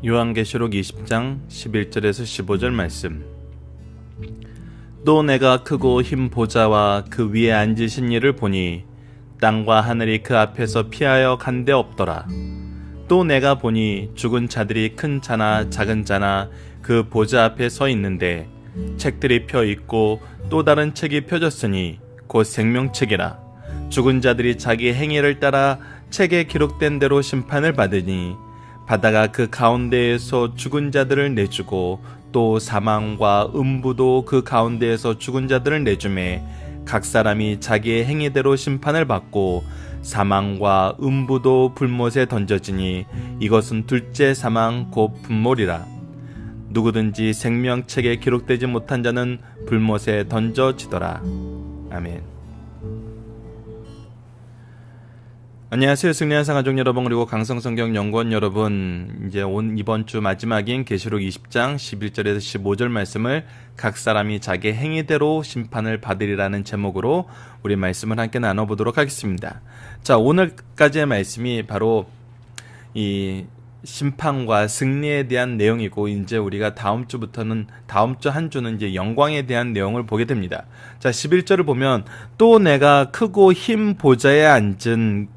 요한계시록 20장 11절에서 15절 말씀. 또 내가 크고 흰 보좌와 그 위에 앉으신 이를 보니 땅과 하늘이 그 앞에서 피하여 간데 없더라. 또 내가 보니 죽은 자들이 큰 자나 작은 자나 그 보좌 앞에 서 있는데 책들이 펴 있고 또 다른 책이 펴졌으니 곧 생명책이라. 죽은 자들이 자기 행위를 따라 책에 기록된 대로 심판을 받으니 바다가 그 가운데에서 죽은 자들을 내주고 또 사망과 음부도 그 가운데에서 죽은 자들을 내주매 각 사람이 자기의 행위대로 심판을 받고 사망과 음부도 불못에 던져지니 이것은 둘째 사망 곧 분몰이라. 누구든지 생명책에 기록되지 못한 자는 불못에 던져지더라. 아멘. 안녕하세요. 승리한 상가족 여러분, 그리고 강성성경 연구원 여러분. 이제 이번 주 마지막인 계시록 20장 11절에서 15절 말씀을 각 사람이 자기 행위대로 심판을 받으리라는 제목으로 우리 말씀을 함께 나눠보도록 하겠습니다. 자, 오늘까지의 말씀이 바로 이 심판과 승리에 대한 내용이고, 이제 우리가 다음 주 한 주는 이제 영광에 대한 내용을 보게 됩니다. 자, 11절을 보면 또 내가 크고 흰 보좌에 앉은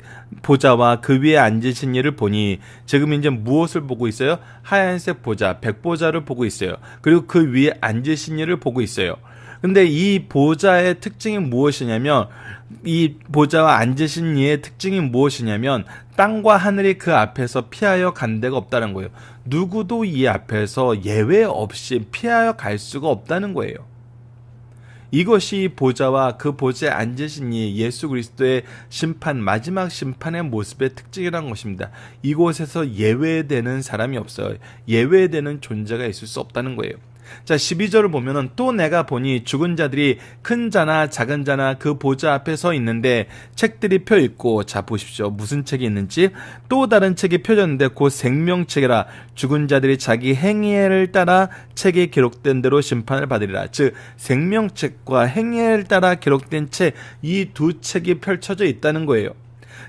보좌와 그 위에 앉으신 이를 보니, 지금 이제 무엇을 보고 있어요? 하얀색 보좌, 백보좌를 보고 있어요. 그리고 그 위에 앉으신 이를 보고 있어요. 근데 이 보좌의 특징이 무엇이냐면, 이 보좌와 앉으신 이의 특징이 무엇이냐면 땅과 하늘이 그 앞에서 피하여 간 데가 없다는 거예요. 누구도 이 앞에서 예외 없이 피하여 갈 수가 없다는 거예요. 이것이 보좌와 그 보좌에 앉으신 이 예수 그리스도의 심판, 마지막 심판의 모습의 특징이라는 것입니다. 이곳에서 예외되는 사람이 없어요. 예외되는 존재가 있을 수 없다는 거예요. 자, 12절을 보면은 또 내가 보니 죽은 자들이 큰 자나 작은 자나 그 보좌 앞에 서 있는데 책들이 펴 있고, 자 보십시오. 무슨 책이 있는지. 또 다른 책이 펴졌는데 곧 생명책이라. 죽은 자들이 자기 행위를 따라 책에 기록된 대로 심판을 받으리라. 즉 생명책과 행위를 따라 기록된 책, 이 두 책이 펼쳐져 있다는 거예요.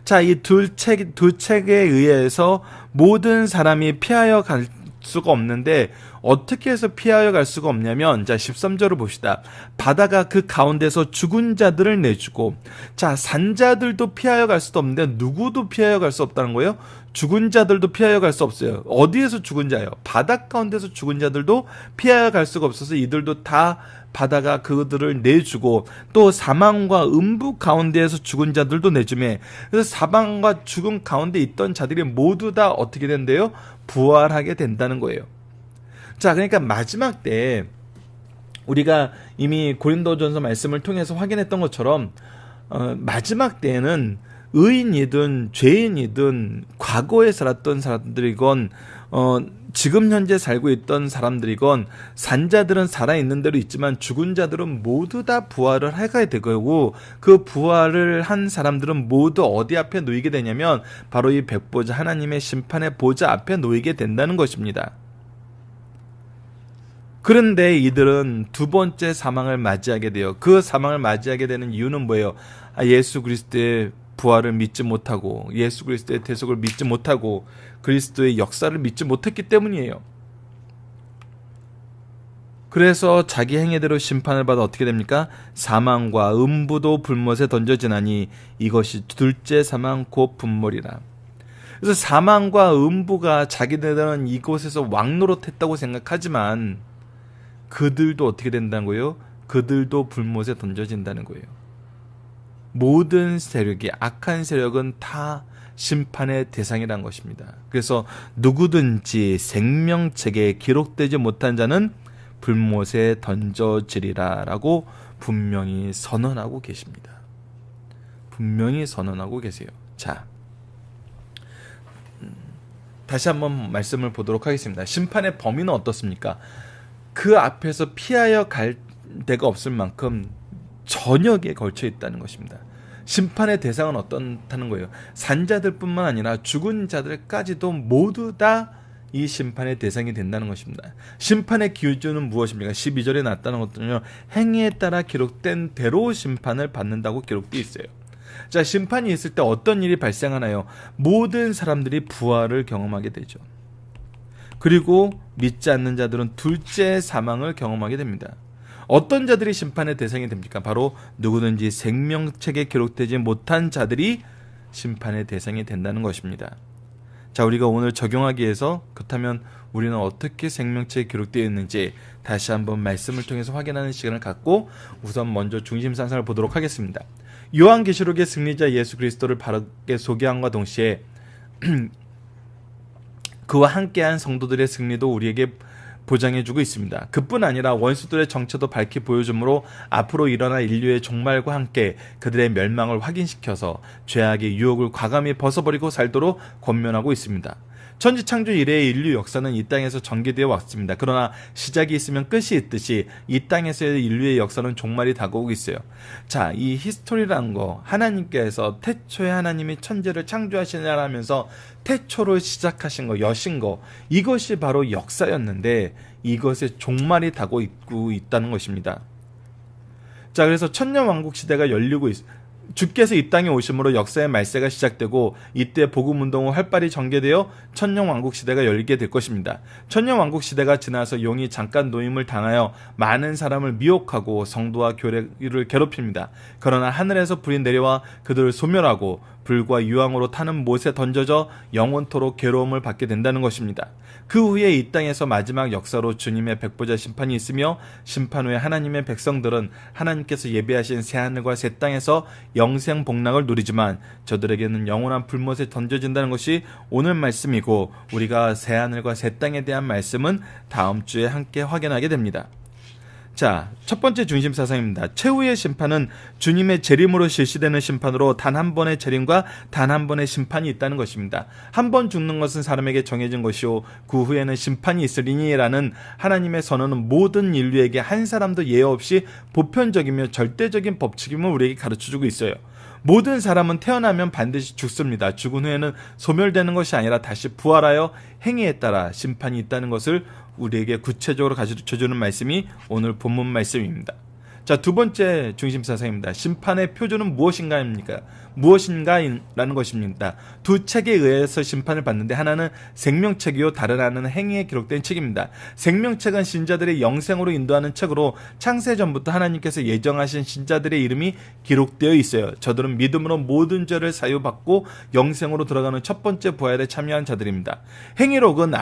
자, 이 두 책에 의해서 모든 사람이 피하여 갈 수가 없는데, 어떻게 해서 피하여 갈 수가 없냐면, 자 13절을 봅시다. 바다가 그 가운데서 죽은 자들을 내주고. 자, 산자들도 피하여 갈 수도 없는데 누구도 피하여 갈 수 없다는 거예요. 죽은 자들도 피하여 갈 수 없어요. 어디에서 죽은 자예요? 바다 가운데서 죽은 자들도 피하여 갈 수가 없어서 이들도 다 바다가 그들을 내주고, 또 사망과 음부 가운데에서 죽은 자들도 내주매, 그래서 사망과 죽음 가운데 있던 자들이 모두 다 어떻게 된대요? 부활하게 된다는 거예요. 자, 그러니까 마지막 때 우리가 이미 고린도전서 말씀을 통해서 확인했던 것처럼 마지막 때에는 의인이든 죄인이든 과거에 살았던 사람들이건 지금 현재 살고 있던 사람들이건, 산자들은 살아있는 대로 있지만 죽은 자들은 모두 다 부활을 하게 되고, 그 부활을 한 사람들은 모두 어디 앞에 놓이게 되냐면 바로 이 백보좌, 하나님의 심판의 보좌 앞에 놓이게 된다는 것입니다. 그런데 이들은 두 번째 사망을 맞이하게 돼요. 그 사망을 맞이하게 되는 이유는 뭐예요? 예수 그리스도의 부활을 믿지 못하고, 예수 그리스도의 대속을 믿지 못하고, 그리스도의 역사를 믿지 못했기 때문이에요. 그래서 자기 행위대로 심판을 받아 어떻게 됩니까? 사망과 음부도 불못에 던져지나니 이것이 둘째 사망 곧 분몰이라. 그래서 사망과 음부가 자기들은 이곳에서 왕노릇했다고 생각하지만 그들도 어떻게 된다는 거예요? 그들도 불못에 던져진다는 거예요. 모든 세력이, 악한 세력은 다 심판의 대상이라는 것입니다. 그래서 누구든지 생명책에 기록되지 못한 자는 불못에 던져지리라 라고 분명히 선언하고 계십니다. 분명히 선언하고 계세요. 자, 다시 한번 말씀을 보도록 하겠습니다. 심판의 범위는 어떻습니까? 그 앞에서 피하여 갈 데가 없을 만큼 전역에 걸쳐 있다는 것입니다. 심판의 대상은 어떻다는 거예요? 산자들뿐만 아니라 죽은 자들까지도 모두 다 이 심판의 대상이 된다는 것입니다. 심판의 기준은 무엇입니까? 12절에 나타난 것들은요, 행위에 따라 기록된 대로 심판을 받는다고 기록되어 있어요. 자, 심판이 있을 때 어떤 일이 발생하나요? 모든 사람들이 부활을 경험하게 되죠. 그리고 믿지 않는 자들은 둘째 사망을 경험하게 됩니다. 어떤 자들이 심판의 대상이 됩니까? 바로 누구든지 생명책에 기록되지 못한 자들이 심판의 대상이 된다는 것입니다. 자, 우리가 오늘 적용하기 위해서 그렇다면 우리는 어떻게 생명책에 기록되어 있는지 다시 한번 말씀을 통해서 확인하는 시간을 갖고 우선 먼저 중심사상을 보도록 하겠습니다. 요한계시록의 승리자 예수 그리스도를 바르게 소개함과 동시에 그와 함께한 성도들의 승리도 우리에게 보장해주고 있습니다. 그뿐 아니라 원수들의 정체도 밝히 보여주므로 앞으로 일어날 인류의 종말과 함께 그들의 멸망을 확인시켜서 죄악의 유혹을 과감히 벗어버리고 살도록 권면하고 있습니다. 천지창조 이래의 인류 역사는 이 땅에서 전개되어 왔습니다. 그러나 시작이 있으면 끝이 있듯이 이 땅에서의 인류의 역사는 종말이 다가오고 있어요. 자, 이 히스토리라는 거, 하나님께서 태초에 하나님이 천지를 창조하시냐라면서 태초로 시작하신 거, 여신 거, 이것이 바로 역사였는데 이것의 종말이 다가오고 있다는 것입니다. 자, 그래서 천년왕국 시대가 열리고 있습니다. 주께서 이 땅에 오심으로 역사의 말세가 시작되고 이때 복음운동은 활발히 전개되어 천년왕국 시대가 열리게 될 것입니다. 천년왕국 시대가 지나서 용이 잠깐 노임을 당하여 많은 사람을 미혹하고 성도와 교회를 괴롭힙니다. 그러나 하늘에서 불이 내려와 그들을 소멸하고 불과 유황으로 타는 못에 던져져 영원토록 괴로움을 받게 된다는 것입니다. 그 후에 이 땅에서 마지막 역사로 주님의 백보자 심판이 있으며 심판 후에 하나님의 백성들은 하나님께서 예배하신 새하늘과 새 땅에서 영생 복락을 누리지만 저들에게는 영원한 불못에 던져진다는 것이 오늘 말씀이고 우리가 새하늘과 새 땅에 대한 말씀은 다음 주에 함께 확인하게 됩니다. 자, 첫 번째 중심 사상입니다. 최후의 심판은 주님의 재림으로 실시되는 심판으로 단 한 번의 재림과 단 한 번의 심판이 있다는 것입니다. 한 번 죽는 것은 사람에게 정해진 것이요 그 후에는 심판이 있으리니라는 하나님의 선언은 모든 인류에게 한 사람도 예외 없이 보편적이며 절대적인 법칙임을 우리에게 가르쳐주고 있어요. 모든 사람은 태어나면 반드시 죽습니다. 죽은 후에는 소멸되는 것이 아니라 다시 부활하여 행위에 따라 심판이 있다는 것을 우리에게 구체적으로 가르쳐주는 말씀이 오늘 본문 말씀입니다. 자, 두 번째 중심사상입니다. 심판의 표준은 무엇인가라는 것입니다. 두 책에 의해서 심판을 받는데 하나는 생명책이요 다른 하나는 행위에 기록된 책입니다. 생명책은 신자들의 영생으로 인도하는 책으로 창세전부터 하나님께서 예정하신 신자들의 이름이 기록되어 있어요. 저들은 믿음으로 모든 죄를 사유받고 영생으로 들어가는 첫 번째 부활에 참여한 자들입니다. 행위록은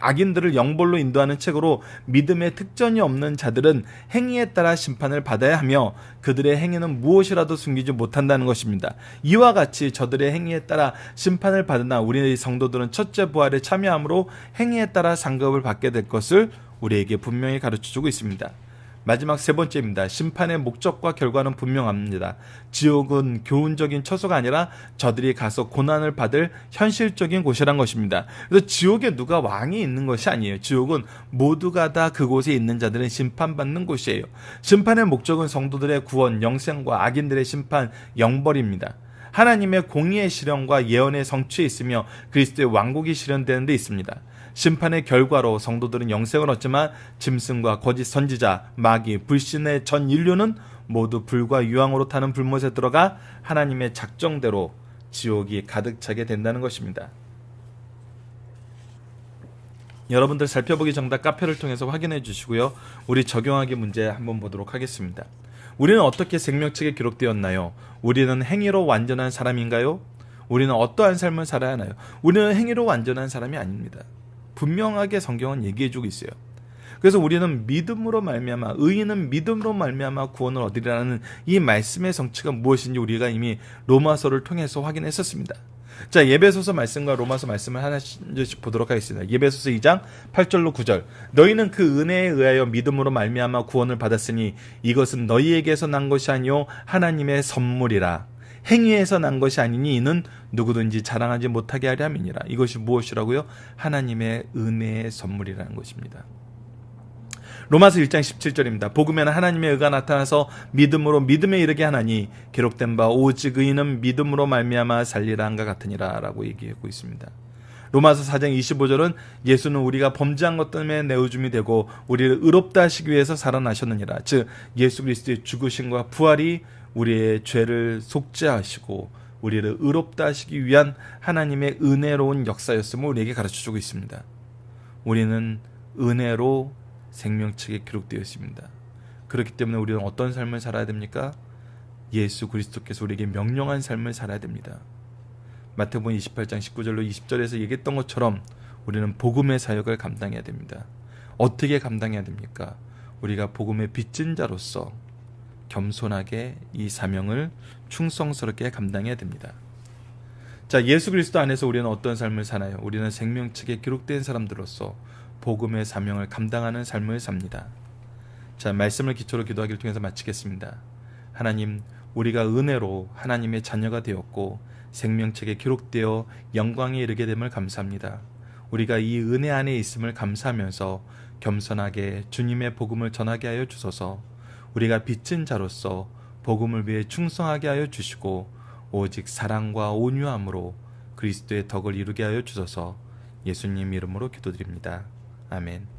악인들을 영벌로 인도하는 책으로 믿음의 특전이 없는 자들은 행위에 따라 심판을 받아야 하며 그들의 행위는 무엇이라도 숨기지 못한다는 것입니다. 이와 같이 저들의 행위에 따라 심판을 받으나 우리의 성도들은 첫째 부활에 참여함으로 행위에 따라 상급을 받게 될 것을 우리에게 분명히 가르쳐주고 있습니다. 마지막 세 번째입니다. 심판의 목적과 결과는 분명합니다. 지옥은 교훈적인 처소가 아니라 저들이 가서 고난을 받을 현실적인 곳이란 것입니다. 그래서 지옥에 누가 왕이 있는 것이 아니에요. 지옥은 모두가 다 그곳에 있는 자들은 심판받는 곳이에요. 심판의 목적은 성도들의 구원, 영생과 악인들의 심판, 영벌입니다. 하나님의 공의의 실현과 예언의 성취에 있으며 그리스도의 왕국이 실현되는 데 있습니다. 심판의 결과로 성도들은 영생을 얻지만 짐승과 거짓 선지자, 마귀, 불신의 전 인류는 모두 불과 유황으로 타는 불못에 들어가 하나님의 작정대로 지옥이 가득 차게 된다는 것입니다. 여러분들 살펴보기 정답 카페를 통해서 확인해 주시고요. 우리 적용하기 문제 한번 보도록 하겠습니다. 우리는 어떻게 생명책에 기록되었나요? 우리는 행위로 완전한 사람인가요? 우리는 어떠한 삶을 살아야 하나요? 우리는 행위로 완전한 사람이 아닙니다. 분명하게 성경은 얘기해주고 있어요. 그래서 우리는 믿음으로 말미암아 의인은 믿음으로 말미암아 구원을 얻으리라는 이 말씀의 성취가 무엇인지 우리가 이미 로마서를 통해서 확인했었습니다. 자, 예배소서 말씀과 로마서 말씀을 하나씩 보도록 하겠습니다. 예배소서 2장 8절로 9절. 너희는 그 은혜에 의하여 믿음으로 말미암아 구원을 받았으니 이것은 너희에게서 난 것이 아니요 하나님의 선물이라. 행위에서 난 것이 아니니 이는 누구든지 자랑하지 못하게 하려 함이니라. 이것이 무엇이라고요? 하나님의 은혜의 선물이라는 것입니다. 로마서 1장 17절입니다. 복음에는 하나님의 의가 나타나서 믿음으로 믿음에 이르게 하나니 기록된 바 오직 의인은 믿음으로 말미암아 살리라 한가 같으니라 라고 얘기하고 있습니다. 로마서 4장 25절은 예수는 우리가 범죄한 것 때문에 내어줌이 되고 우리를 의롭다 하시기 위해서 살아나셨느니라. 즉 예수 그리스도의 죽으심과 부활이 우리의 죄를 속죄하시고 우리를 의롭다 하시기 위한 하나님의 은혜로운 역사였음을 우리에게 가르쳐주고 있습니다. 우리는 은혜로 생명책에 기록되어 있습니다. 그렇기 때문에 우리는 어떤 삶을 살아야 됩니까? 예수 그리스도께서 우리에게 명령한 삶을 살아야 됩니다. 마태복음 28장 19절로 20절에서 얘기했던 것처럼 우리는 복음의 사역을 감당해야 됩니다. 어떻게 감당해야 됩니까? 우리가 복음의 빚진 자로서 겸손하게 이 사명을 충성스럽게 감당해야 됩니다. 자, 예수 그리스도 안에서 우리는 어떤 삶을 사나요? 우리는 생명책에 기록된 사람들로서 복음의 사명을 감당하는 삶을 삽니다. 자, 말씀을 기초로 기도하기를 통해서 마치겠습니다. 하나님, 우리가 은혜로 하나님의 자녀가 되었고 생명책에 기록되어 영광에 이르게 됨을 감사합니다. 우리가 이 은혜 안에 있음을 감사하면서 겸손하게 주님의 복음을 전하게 하여 주소서. 우리가 빚진 자로서 복음을 위해 충성하게 하여 주시고 오직 사랑과 온유함으로 그리스도의 덕을 이루게 하여 주소서. 예수님 이름으로 기도드립니다. 아멘.